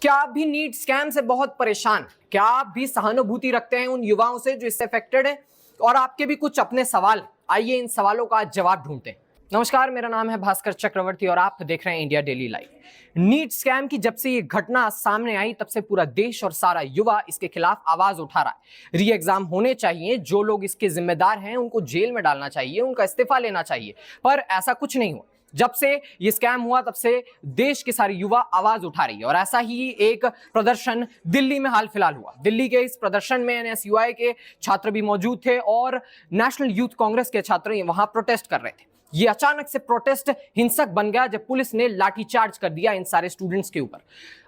क्या आप भी नीट स्कैम से बहुत परेशान? क्या आप भी सहानुभूति रखते हैं उन युवाओं से जो इससे अफेक्टेड है? और आपके भी कुछ अपने सवाल, आइए इन सवालों का जवाब ढूंढते हैं। नमस्कार, मेरा नाम है भास्कर चक्रवर्ती और आप देख रहे हैं India Daily Live. NEET scam की जब से ये घटना सामने आई तब से पूरा देश और सारा युवा इसके खिलाफ आवाज उठा रहा है। री एग्जाम होने चाहिए, जो लोग इसके जिम्मेदार हैं उनको जेल में डालना चाहिए, उनका इस्तीफा लेना चाहिए, पर ऐसा कुछ नहीं हुआ। जब से ये स्कैम हुआ तब से देश के सारे युवा आवाज उठा रही है और ऐसा ही एक प्रदर्शन दिल्ली में हाल फिलहाल हुआ। दिल्ली के इस प्रदर्शन में एनएसयूआई के छात्र भी मौजूद थे और नेशनल यूथ कांग्रेस के छात्र वहां प्रोटेस्ट कर रहे थे। ये अचानक से प्रोटेस्ट हिंसक बन गया जब पुलिस ने लाठीचार्ज कर दिया इन सारे स्टूडेंट्स के ऊपर।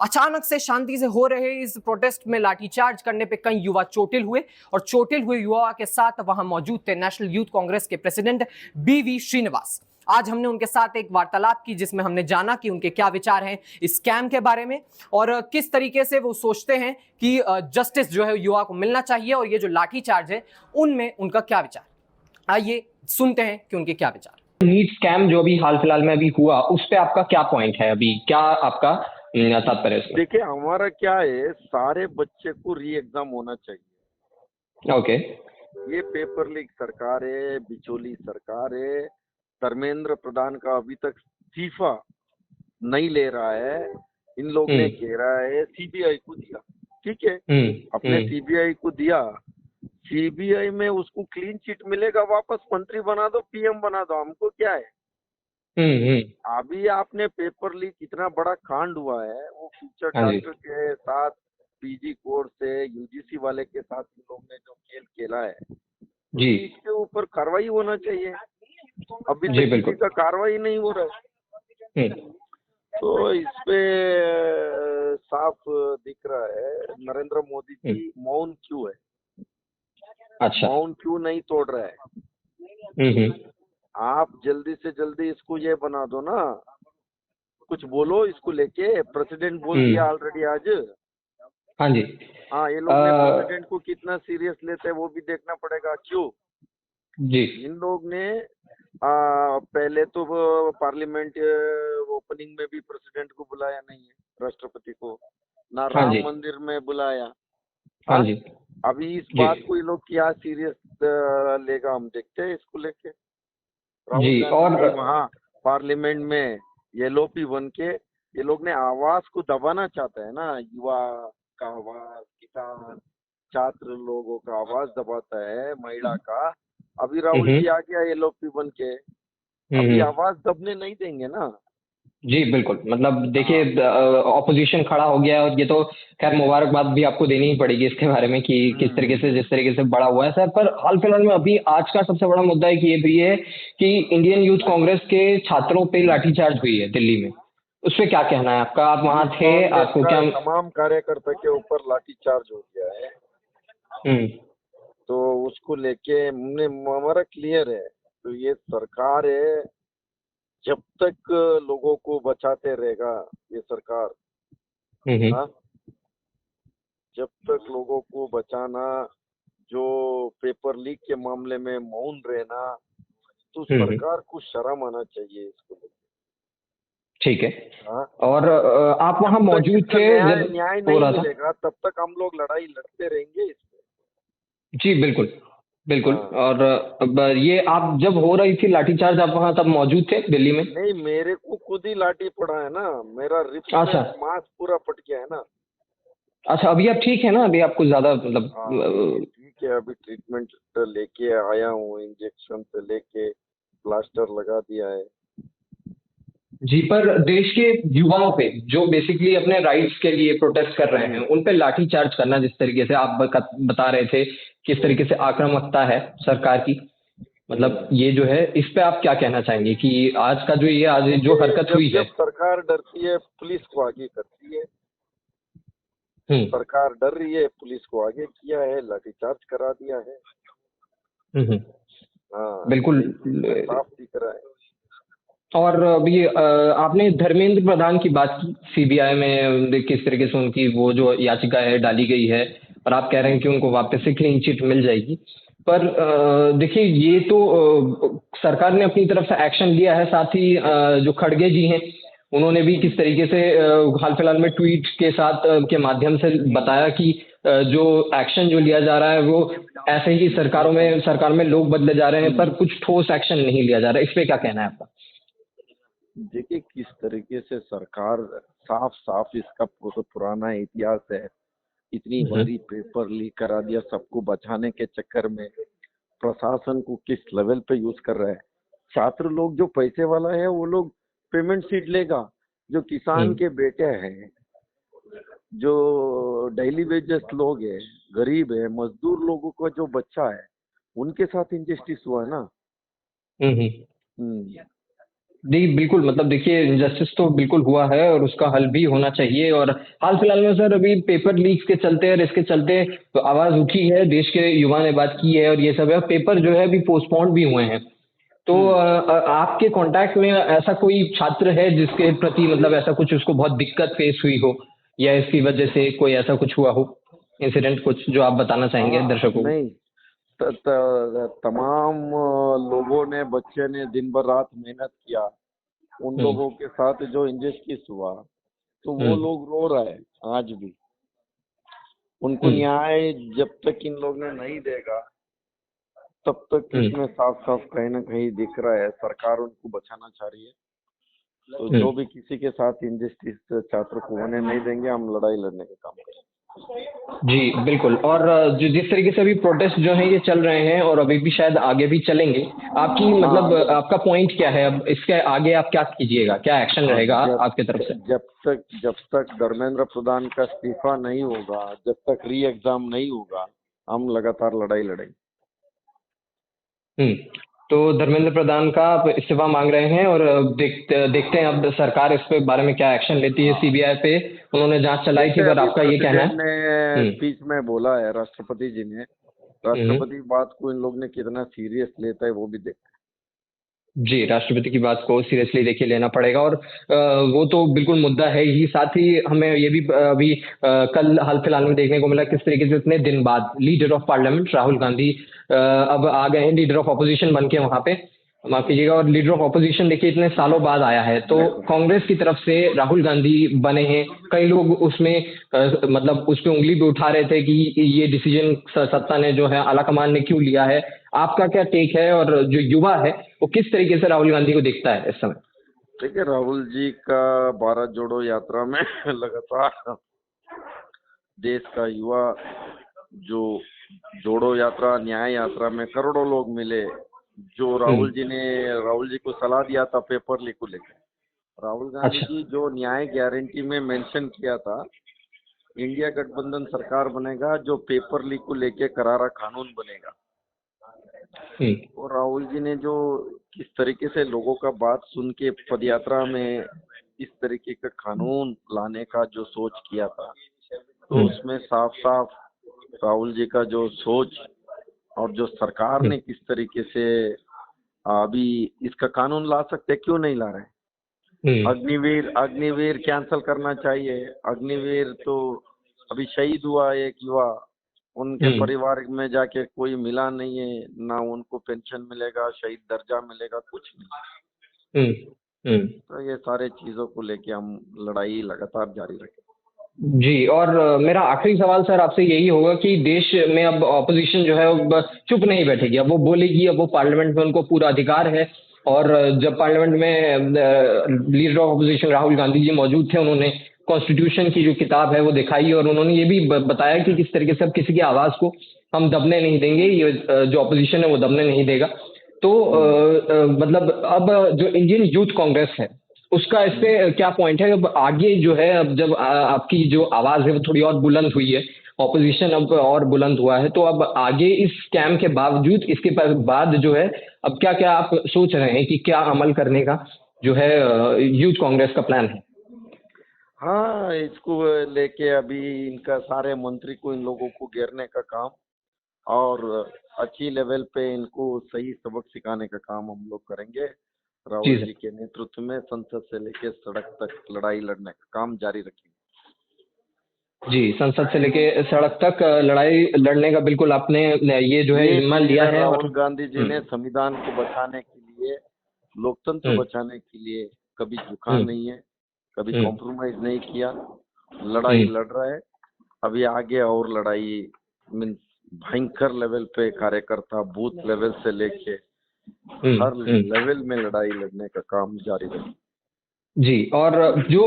अचानक से शांति से हो रहे इस प्रोटेस्ट में लाठीचार्ज करने पे कई युवा चोटिल हुए और चोटिल हुए युवा के साथ वहां मौजूद थे नेशनल यूथ कांग्रेस के प्रेसिडेंट बीवी श्रीनिवास। आज हमने उनके साथ एक वार्तालाप की जिसमें हमने जाना कि उनके क्या विचार हैं इस स्कैम के बारे में और किस तरीके से वो सोचते हैं कि जस्टिस जो है युवा को मिलना चाहिए और ये जो लाठीचार्ज है उनमें उनका क्या विचार। आइए सुनते हैं कि उनके क्या विचार। नीट स्कैम जो अभी हाल फिलहाल में अभी हुआ उस पे आपका क्या पॉइंट है, अभी क्या आपका तात्पर्य है? देखिए, हमारा क्या है, सारे बच्चे को री एग्जाम होना चाहिए। ओके। ये पेपर लीक सरकार है, बिचौली सरकार है। धर्मेंद्र प्रधान का अभी तक इस्तीफा नहीं ले रहा है। इन लोग ने कह रहा है सीबीआई को दिया, ठीक है, अपने सीबीआई को दिया। सीबीआई में उसको क्लीन चिट मिलेगा, वापस मंत्री बना दो, पीएम बना दो, हमको क्या है। अभी आपने पेपर लीक इतना बड़ा कांड हुआ है, वो फ्यूचर डॉक्टर के साथ, पीजी कोर्स से, यूजीसी वाले के साथ इन लोग ने जो खेल खेला है जी, इसके ऊपर कार्रवाई होना चाहिए। अभी तक किसी का कार्रवाई नहीं हो रहा है। तो इसपे साफ दिख रहा है नरेंद्र मोदी जी मौन क्यों है। अच्छा, मौन क्यों नहीं तोड़ रहा है। आप जल्दी से जल्दी इसको ये बना दो ना, कुछ बोलो इसको लेके। प्रेसिडेंट बोल दिया ऑलरेडी आज। हाँ जी। हाँ, ये लोग प्रेसिडेंट को कितना सीरियस लेते हैं वो भी देखना पड़ेगा। क्यों जी, इन लोग ने पहले तो पार्लियामेंट ओपनिंग में भी प्रेसिडेंट को बुलाया नहीं है, राष्ट्रपति को, ना राम मंदिर में बुलाया। हाँ जी। अभी इस बात को ये लोग क्या सीरियस लेगा, हम देखते हैं इसको लेके। जी, और वहाँ पार्लियामेंट में येलोपी बन के ये लोग ने आवाज को दबाना चाहता है ना, युवा का आवाज, किसान, छात्र लोगों का आवाज दबाता है, महिला का। अभी राहुल जी आ गया येलोपी बन के, अभी आवाज दबने नहीं देंगे ना। जी बिल्कुल, मतलब देखिए ऑपोजिशन खड़ा हो गया और ये तो खैर मुबारकबाद भी आपको देनी ही पड़ेगी इसके बारे में कि किस तरीके से, जिस तरीके से बड़ा हुआ है सर। पर हाल फिलहाल में अभी आज का सबसे बड़ा मुद्दा एक ये भी है कि इंडियन यूथ कांग्रेस के छात्रों पे लाठीचार्ज हुई है दिल्ली में, उस पर क्या कहना है आपका? आप वहाँ थे, आपको क्या? तमाम कार्यकर्ता के ऊपर लाठीचार्ज हो गया है। तो उसको लेके हमारा क्लियर है, तो ये सरकार है, जब तक लोगों को बचाते रहेगा ये सरकार, हाँ, जब तक लोगों को बचाना, जो पेपर लीक के मामले में मौन रहना, तो सरकार को शर्म आना चाहिए इसको लेकर। ठीक है। हाँ? और आप वहाँ मौजूद थे जब न्याय नहीं मिलेगा तब तक हम लोग लड़ाई लड़ते रहेंगे इस पे। जी बिल्कुल बिल्कुल। और अब ये आप जब हो रही थी लाठीचार्ज, आप वहाँ तब मौजूद थे दिल्ली में? नहीं, मेरे को खुद ही लाठी पड़ा है ना, मेरा रिप्स में मांस पूरा फट गया है ना। अच्छा, अभी आप ठीक है ना? अभी आपको ज्यादा मतलब? ठीक है, अभी ट्रीटमेंट लेके आया हूँ, इंजेक्शन से लेके प्लास्टर लगा दिया है। जी, पर देश के युवाओं पे जो बेसिकली अपने राइट्स के लिए प्रोटेस्ट कर रहे हैं उन पे लाठीचार्ज करना, जिस तरीके से आप बता रहे थे किस तरीके से आक्रामकता है सरकार की, मतलब ये जो है इस पे आप क्या कहना चाहेंगे कि आज का जो ये आज जो हरकत हुई है? सरकार डरती है, पुलिस को आगे करती है। सरकार डर रही है, पुलिस को आगे किया है, लाठीचार्ज करा दिया है। हाँ बिल्कुल साफ दिख रहा है। और अभी आपने धर्मेंद्र प्रधान की बात की, सीबीआई में किस तरीके से उनकी वो जो याचिका है डाली गई है और आप कह रहे हैं कि उनको वापस से क्लीन चिट मिल जाएगी। पर देखिए ये तो सरकार ने अपनी तरफ से एक्शन लिया है, साथ ही जो खड़गे जी हैं उन्होंने भी किस तरीके से हाल फिलहाल में ट्वीट के साथ के माध्यम से बताया कि जो एक्शन जो लिया जा रहा है वो ऐसे ही सरकार में लोग बदले जा रहे हैं पर कुछ ठोस एक्शन नहीं लिया जा रहा है। इस पे क्या कहना है आपका? देखिए किस तरीके से सरकार साफ साफ इसका पुराना इतिहास है, इतनी बारी पेपर लीक करा दिया सबको बचाने के चक्कर में, प्रशासन को किस लेवल पे यूज कर रहा है। छात्र लोग जो पैसे वाला है वो लोग पेमेंट सीट लेगा, जो किसान के बेटे हैं, जो डेली वेजेस लोग हैं, गरीब है, मजदूर लोगों का जो बच्चा है, उनके साथ इंजस्टिस हुआ है ना। जी, बिल्कुल मतलब देखिए इनजस्टिस तो बिल्कुल हुआ है और उसका हल भी होना चाहिए। और हाल फिलहाल में सर अभी पेपर लीक्स के चलते और इसके चलते तो आवाज उठी है, देश के युवा ने बात की है और ये सब है। पेपर जो है अभी पोस्टपोन्ड भी हुए हैं। तो आपके कांटेक्ट में ऐसा कोई छात्र है जिसके प्रति मतलब ऐसा कुछ उसको बहुत दिक्कत फेस हुई हो या इसकी वजह से कोई ऐसा कुछ हुआ हो इंसिडेंट कुछ जो आप बताना चाहेंगे दर्शकों को? नहीं, तमाम लोगों ने, बच्चे ने दिन भर रात मेहनत किया, उन लोगों के साथ जो इंजस्टिस हुआ तो वो लोग रो रहे हैं आज भी। उनको न्याय जब तक इन लोग ने नहीं देगा तब तक इसमें साफ साफ कहीं ना कहीं दिख रहा है सरकार उनको बचाना चाह रही है। तो जो भी किसी के साथ इंजस्टिस छात्र को होने नहीं देंगे, हम लड़ाई लड़ने का काम करेंगे। जी बिल्कुल। और जो जिस तरीके से अभी प्रोटेस्ट जो है ये चल रहे हैं और अभी भी शायद आगे भी चलेंगे, आपकी मतलब आपका पॉइंट क्या है? अब इसके आगे आप क्या कीजिएगा, क्या एक्शन रहेगा आपके तरफ से? जब तक धर्मेंद्र प्रधान का इस्तीफा नहीं होगा, जब तक री एग्जाम नहीं होगा, हम लगातार लड़ाई लड़ेंगे। तो धर्मेंद्र प्रधान का आप इस्तीफा मांग रहे हैं और देखते हैं अब सरकार इस पे बारे में क्या एक्शन लेती है। सीबीआई पे उन्होंने जांच चलाई थी, पर आपका ये कहना है? ने स्पीच में बोला है राष्ट्रपति जी ने, राष्ट्रपति बात को इन लोग ने कितना सीरियस लेता है वो भी देखते हैं। जी, राष्ट्रपति की बात को सीरियसली देखिए लेना पड़ेगा और वो तो बिल्कुल मुद्दा है ही। साथ ही हमें ये भी अभी कल हाल फिलहाल में देखने को मिला किस तरीके से इतने दिन बाद leader of parliament Rahul Gandhi अब आ गए हैं लीडर ऑफ ऑपोजिशन बन के वहां पे, माफ कीजिएगा। और लीडर ऑफ ऑपोजिशन देखिए इतने सालों बाद आया है, तो कांग्रेस की तरफ से राहुल गांधी बने हैं। कई लोग उसमें मतलब उस पर उंगली भी उठा रहे थे कि ये डिसीजन सत्ता ने जो है आलाकमान ने क्यों लिया है। आपका क्या टेक है और जो युवा है वो किस तरीके से राहुल गांधी को देखता है इस समय? देखिए राहुल जी का भारत जोड़ो यात्रा में लगातार देश का युवा जो जोड़ो यात्रा, न्याय यात्रा में करोड़ों लोग मिले, जो राहुल जी को सलाह दिया था पेपर लीक को लेकर। राहुल गांधी जी जो न्याय गारंटी में मेंशन किया था, इंडिया गठबंधन सरकार बनेगा जो पेपर लीक को लेके करारा कानून बनेगा। और राहुल जी ने जो किस तरीके से लोगों का बात सुन के पदयात्रा में इस तरीके का कानून लाने का जो सोच किया था, तो उसमें साफ साफ राहुल जी का जो सोच और जो सरकार ने किस तरीके से अभी इसका कानून ला सकते, क्यों नहीं ला रहे। अग्निवीर कैंसल करना चाहिए। अग्निवीर तो अभी शहीद हुआ एक युवा, उनके परिवार में जाके कोई मिला नहीं है, ना उनको पेंशन मिलेगा, शहीद दर्जा मिलेगा, कुछ नहीं। तो ये सारे चीजों को लेके हम लड़ाई लगातार जारी रखें। जी, और मेरा आखिरी सवाल सर आपसे यही होगा कि देश में अब ऑपोजिशन जो है अब चुप नहीं बैठेगी, अब वो बोलेगी, अब वो पार्लियामेंट में उनको पूरा अधिकार है। और जब पार्लियामेंट में leader of opposition Rahul Gandhi ji मौजूद थे, उन्होंने कॉन्स्टिट्यूशन की जो किताब है वो दिखाई और उन्होंने ये भी बताया कि किस तरीके से अब किसी की आवाज को हम दबने नहीं देंगे, ये जो ऑपोजिशन है वो दबने नहीं देगा। तो मतलब अब जो इंडियन यूथ कांग्रेस है उसका इस पे क्या पॉइंट है? अब आगे जो है, अब जब आपकी जो आवाज है वो थोड़ी और बुलंद हुई है, ऑपोजिशन अब और बुलंद हुआ है, तो अब आगे इस स्कैम के बावजूद इसके बाद जो है अब क्या क्या आप सोच रहे हैं कि क्या अमल करने का जो है यूथ कांग्रेस का प्लान है? हाँ, इसको लेके अभी इनका सारे मंत्री को, इन लोगों को घेरने का काम और अच्छी लेवल पे इनको सही सबक सिखाने का काम हम लोग करेंगे। राहुल जी के नेतृत्व में संसद से लेके सड़क तक लड़ाई लड़ने का काम जारी रखेंगे। जी, संसद से लेके सड़क तक लड़ाई लड़ने का बिल्कुल आपने ये जो है जिम्मा लिया है। राहुल गांधी जी ने संविधान को बचाने के लिए, लोकतंत्र बचाने के लिए कभी झुका नहीं है। कभी कॉम्प्रोमाइज नहीं किया, लड़ाई लड़ रहा है। अभी आगे और लड़ाई मीन्स भयंकर लेवल पे कार्यकर्ता बूथ लेवल से लेके हर लेवल में लड़ाई लड़ने का काम जारी रहे। जी। और जो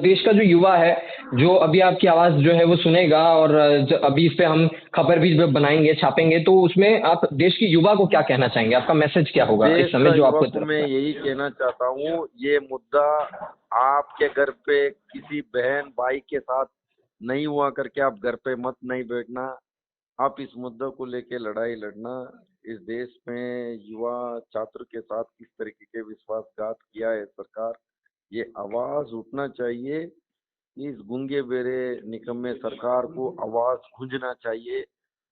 देश का जो युवा है, जो अभी आपकी आवाज जो है वो सुनेगा, और अभी इस पे हम खबर भी बनाएंगे, छापेंगे, तो उसमें आप देश के युवा को क्या कहना चाहेंगे? आपका मैसेज क्या होगा इस समय जो आपको? मैं यही कहना चाहता हूँ, ये मुद्दा आपके घर पे किसी बहन भाई के साथ नहीं हुआ करके आप घर पे मत नहीं बैठना। आप इस मुद्दे को लेके लड़ाई लड़ना। इस देश में युवा छात्र के साथ किस तरीके के विश्वासघात किया है सरकार, ये आवाज उठना चाहिए। इस गूंगे बेरे निकम्मे सरकार को आवाज गूंजना चाहिए।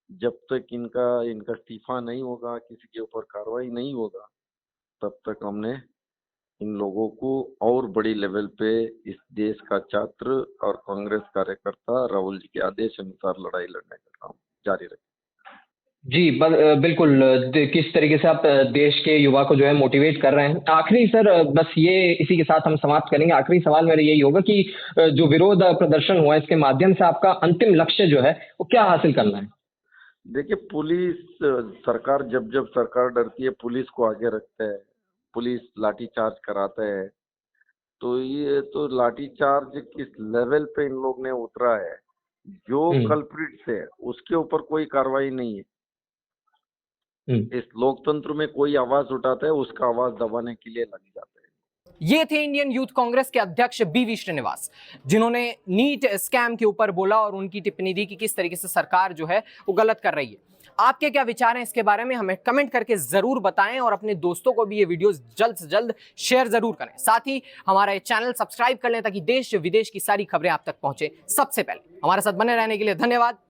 जब तक इनका इस्तीफा नहीं होगा, किसी के ऊपर कार्रवाई नहीं होगा, तब तक हमने इन लोगों को और बड़ी लेवल पे इस देश का छात्र और कांग्रेस कार्यकर्ता राहुल जी के आदेश अनुसार लड़ाई लड़ने का काम जारी रखें। जी, बिल्कुल। किस तरीके से आप देश के युवा को जो है मोटिवेट कर रहे हैं। आखिरी सर, बस ये इसी के साथ हम समाप्त करेंगे। आखिरी सवाल मेरा यही होगा कि जो विरोध प्रदर्शन हुआ, इसके माध्यम से आपका अंतिम लक्ष्य जो है वो क्या हासिल करना है? देखिए, पुलिस सरकार जब सरकार डरती है, पुलिस को आगे रखते हैं, पुलिस लाठीचार्ज कराते हैं। तो ये तो लाठीचार्ज किस लेवल पे इन लोग ने उतरा है, जो कल्प्रिट्स है उसके ऊपर कोई कार्रवाई नहीं है। इस लोकतंत्र में कोई आवाज उठाता है, उसका आवाज दबाने के लिए लग जाते हैं। ये थे इंडियन यूथ कांग्रेस के अध्यक्ष बीवी श्रीनिवास, जिन्होंने नीट स्कैम के ऊपर बोला और उनकी टिप्पणी दी कि किस तरीके से सरकार जो है वो गलत कर रही है। आपके क्या विचार हैं इसके बारे में, हमें कमेंट करके जरूर बताएं, और अपने दोस्तों को भी ये वीडियोस जल्द से जल्द शेयर जरूर करें। साथ ही हमारा ये चैनल सब्सक्राइब कर लें ताकि देश विदेश की सारी खबरें आप तक पहुंचे सबसे पहले। हमारे साथ बने रहने के लिए धन्यवाद।